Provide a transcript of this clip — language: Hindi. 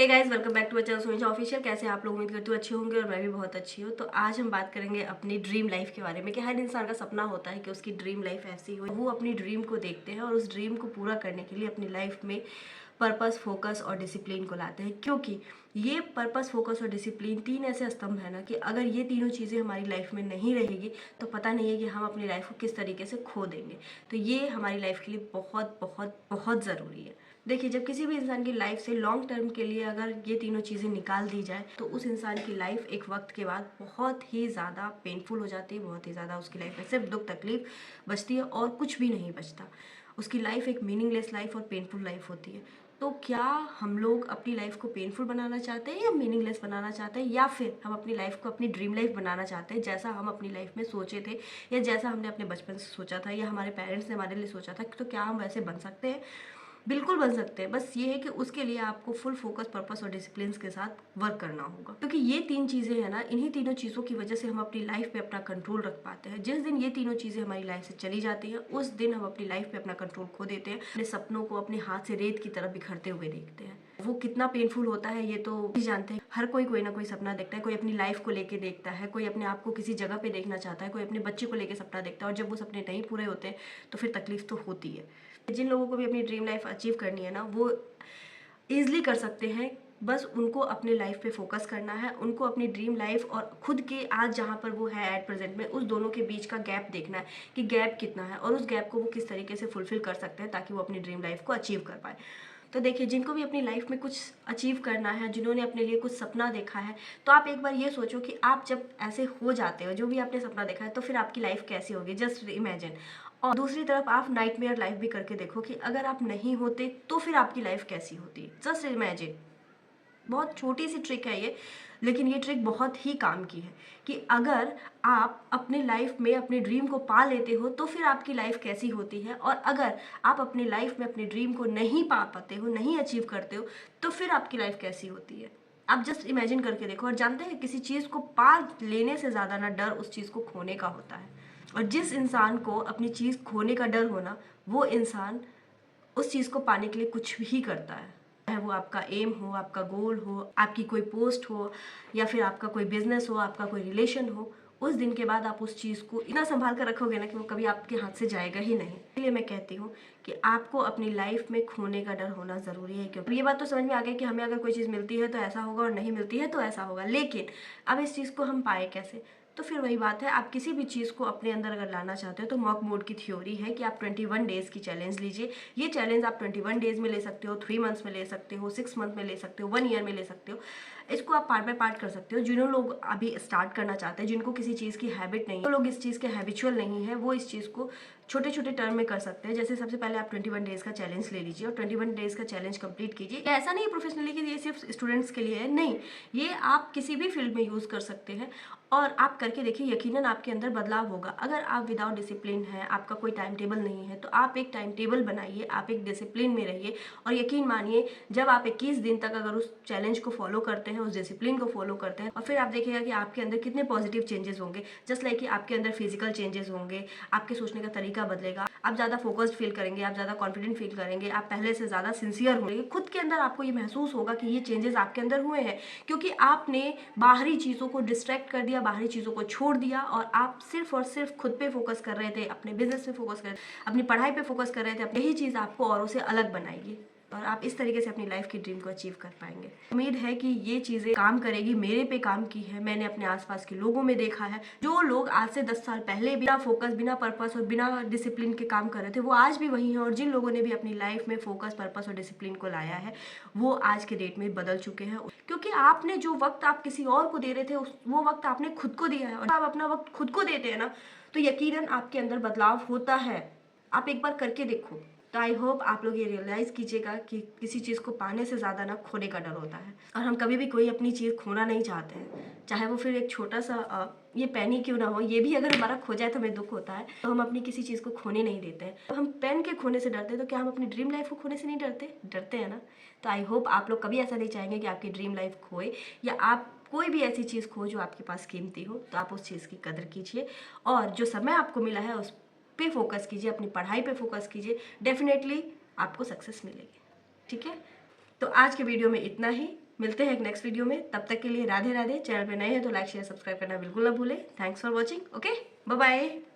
Hey guys, welcome back to our channel Sonisha official. कैसे आप लोग? उम्मीद करती हूँ अच्छे होंगे और मैं भी बहुत अच्छी हूँ। तो आज हम बात करेंगे अपनी ड्रीम लाइफ के बारे में कि हर इंसान का सपना होता है कि उसकी ड्रीम लाइफ ऐसी हो। वो अपनी ड्रीम को देखते हैं और उस ड्रीम को पूरा करने के लिए अपनी लाइफ में पर्पस, फोकस और डिसिप्लिन को लाते हैं, क्योंकि ये पर्पस, फोकस और डिसिप्लिन तीन ऐसे स्तंभ है ना कि अगर ये तीनों चीज़ें हमारी लाइफ में नहीं रहेगी तो पता नहीं है कि हम अपनी लाइफ को किस तरीके से खो देंगे। तो ये हमारी लाइफ के लिए बहुत बहुत बहुत ज़रूरी है। देखिए, जब किसी भी इंसान की लाइफ से लॉन्ग टर्म के लिए अगर ये तीनों चीज़ें निकाल दी जाए तो उस इंसान की लाइफ एक वक्त के बाद बहुत ही ज़्यादा पेनफुल हो जाती है। बहुत ही ज़्यादा उसकी लाइफ में सिर्फ दुख तकलीफ बचती है और कुछ भी नहीं बचता। उसकी लाइफ एक मीनिंगलेस लाइफ और पेनफुल लाइफ होती है। तो क्या हम लोग अपनी लाइफ को पेनफुल बनाना चाहते हैं या मीनिंगलेस बनाना चाहते हैं, या फिर हम अपनी लाइफ को अपनी ड्रीम लाइफ बनाना चाहते हैं जैसा हम अपनी लाइफ में सोचे थे या जैसा हमने अपने बचपन से सोचा था या हमारे पेरेंट्स ने हमारे लिए सोचा था? तो क्या हम वैसे बन सकते हैं? बिल्कुल बन सकते हैं। बस ये है कि उसके लिए आपको फुल फोकस, पर्पस और डिसिप्लिन के साथ वर्क करना होगा, क्योंकि ये तीन चीज़ें हैं ना, इन्हीं तीनों चीज़ों की वजह से हम अपनी लाइफ पे अपना कंट्रोल रख पाते हैं। जिस दिन ये तीनों चीज़ें हमारी लाइफ से चली जाती हैं उस दिन हम अपनी लाइफ पे अपना कंट्रोल खो देते हैं। अपने सपनों को अपने हाथ से रेत की तरह बिखरते हुए देखते हैं। वो कितना पेनफुल होता है ये तो भी जानते हैं। हर कोई ना कोई सपना देखता है। कोई अपनी लाइफ को लेके देखता है, कोई अपने आप को किसी जगह पे देखना चाहता है, कोई अपने बच्चे को लेके सपना देखता है, और जब वो सपने नहीं पूरे होते हैं तो फिर तकलीफ तो होती है। जिन लोगों को भी अपनी ड्रीम लाइफ अचीव करनी है ना, वो ईजिली कर सकते हैं। बस उनको अपने लाइफ पे फोकस करना है। उनको अपनी ड्रीम लाइफ और खुद के आज जहाँ पर वो है एट प्रेजेंट में, उस दोनों के बीच का गैप देखना है कि गैप कितना है और उस गैप को वो किस तरीके से फुलफिल कर सकते हैं ताकि वो अपनी ड्रीम लाइफ को अचीव कर पाए। तो देखिए, जिनको भी अपनी लाइफ में कुछ अचीव करना है, जिन्होंने अपने लिए कुछ सपना देखा है, तो आप एक बार ये सोचो कि आप जब ऐसे हो जाते हो, जो भी आपने सपना देखा है, तो फिर आपकी लाइफ कैसी होगी। Just imagine. और दूसरी तरफ आप नाइटमेयर लाइफ भी करके देखो कि अगर आप नहीं होते तो फिर आपकी लाइफ कैसी होती। Just imagine. बहुत छोटी सी ट्रिक है ये, लेकिन ये ट्रिक बहुत ही काम की है कि अगर आप अपने लाइफ में अपने ड्रीम को पा लेते हो तो फिर आपकी लाइफ कैसी होती है, और अगर आप अपनी लाइफ में अपने ड्रीम को नहीं पा पाते हो, नहीं अचीव करते हो, तो फिर आपकी लाइफ कैसी होती है। आप जस्ट इमेजिन करके देखो। और जानते हैं, किसी चीज़ को पा लेने से ज़्यादा ना डर उस चीज़ को खोने का होता है। और जिस इंसान को अपनी चीज़ खोने का डर होना, वो इंसान उस चीज़ को पाने के लिए कुछ भी करता है। चाहे वो आपका एम हो, आपका गोल हो, आपकी कोई पोस्ट हो, या फिर आपका कोई बिजनेस हो, आपका कोई रिलेशन हो, उस दिन के बाद आप उस चीज़ को इतना संभाल कर रखोगे ना कि वो कभी आपके हाथ से जाएगा ही नहीं। इसलिए मैं कहती हूँ कि आपको अपनी लाइफ में खोने का डर होना ज़रूरी है। क्योंकि ये बात तो समझ में आ गई कि हमें अगर कोई चीज़ मिलती है तो ऐसा होगा और नहीं मिलती है तो ऐसा होगा, लेकिन अब इस चीज़ को हम पाए कैसे? तो फिर वही बात है, आप किसी भी चीज़ को अपने अंदर अगर लाना चाहते हो तो मॉक मोड की थ्योरी है कि आप 21 डेज़ की चैलेंज लीजिए। ये चैलेंज आप 21 डेज़ में ले सकते हो, 3 मंथ्स में ले सकते हो, 6 मंथ में ले सकते हो, 1 ईयर में ले सकते हो। इसको आप पार्ट बाय पार्ट कर सकते हो। जिन्होंने लोग अभी स्टार्ट करना चाहते हैं, जिनको किसी चीज़ की हैबिट नहीं है, तो लोग इस चीज़ के हैबिचुअल नहीं है, वो इस चीज़ को छोटे छोटे टर्म में कर सकते हैं। जैसे सबसे पहले आप 21 डेज़ का चैलेंज ले लीजिए और 21 डेज़ का चैलेंज कंप्लीट कीजिए। ऐसा नहीं है प्रोफेशनली कि ये सिर्फ स्टूडेंट्स के लिए है, नहीं, ये आप किसी भी फील्ड में यूज़ कर सकते हैं। और आप करके देखिए, यकीनन आपके अंदर बदलाव होगा। अगर आप विदाउट डिसिप्लिन है, आपका कोई टाइम टेबल नहीं है, तो आप एक टाइम टेबल बनाइए, आप एक डिसिप्लिन में रहिए, और यकीन मानिए जब आप 21 दिन तक अगर उस चैलेंज को फॉलो करते हैं, उस डिसिप्लिन को फॉलो करते हैं, और फिर आप देखिएगा कि आपके अंदर कितने पॉजिटिव चेंजेस होंगे। जस्ट लाइक कि आपके अंदर फिजिकल चेंजेस होंगे, आपके सोचने का तरीका बदलेगा, आप ज़्यादा फोकस्ड फील करेंगे, आप ज़्यादा कॉन्फिडेंट फील करेंगे, आप पहले से ज़्यादा सिंसियर होंगे। खुद के अंदर आपको ये महसूस होगा कि ये चेंजेस आपके अंदर हुए हैं, क्योंकि आपने बाहरी चीज़ों को डिस्ट्रैक्ट कर दिया, बाहरी चीज़ों को छोड़ दिया, और आप सिर्फ और सिर्फ खुद पे फोकस कर रहे थे, अपने बिजनेस पे फोकस कर रहे थे, अपनी पढ़ाई पे फोकस कर रहे थे। यही चीज़ आपको औरों से अलग बनाएगी और आप इस तरीके से अपनी लाइफ की ड्रीम को अचीव कर पाएंगे। उम्मीद है कि ये चीज़ें काम करेगी। मेरे पे काम की है, मैंने अपने आसपास के लोगों में देखा है। जो लोग आज से 10 साल पहले बिना फोकस, बिना पर्पस और बिना डिसिप्लिन के काम कर रहे थे, वो आज भी वही हैं। और जिन लोगों ने भी अपनी लाइफ में फोकस, पर्पस और डिसिप्लिन को लाया है, वो आज के डेट में बदल चुके हैं। क्योंकि आपने जो वक्त आप किसी और को दे रहे थे, वो वक्त आपने खुद को दिया है। और आप अपना वक्त खुद को देते हैं ना, तो यकीनन आपके अंदर बदलाव होता है। आप एक बार करके देखो। तो आई होप आप लोग ये रियलाइज़ कीजिएगा कि किसी चीज़ को पाने से ज़्यादा ना खोने का डर होता है, और हम कभी भी कोई अपनी चीज़ खोना नहीं चाहते हैं। चाहे वो फिर एक छोटा सा ये पेन ही क्यों ना हो, ये भी अगर हमारा खो जाए तो हमें दुख होता है। तो हम अपनी किसी चीज़ को खोने नहीं देते हैं। तो हम पेन के खोने से डरते हैं, तो क्या हम अपनी ड्रीम लाइफ को खोने से नहीं डरते? डरते हैं ना। तो आई होप आप लोग कभी ऐसा नहीं चाहेंगे कि आपकी ड्रीम लाइफ खोए, या आप कोई भी ऐसी चीज़ खो जो आपके पास कीमती हो। तो आप उस चीज़ की कदर कीजिए, और जो समय आपको मिला है उस पे फोकस कीजिए, अपनी पढ़ाई पे फोकस कीजिए। डेफिनेटली आपको सक्सेस मिलेगी। ठीक है, तो आज के वीडियो में इतना ही। मिलते हैं एक नेक्स्ट वीडियो में, तब तक के लिए राधे राधे। चैनल पे नए हैं तो लाइक शेयर सब्सक्राइब करना बिल्कुल ना भूलें। Thanks for watching. Okay, bye bye.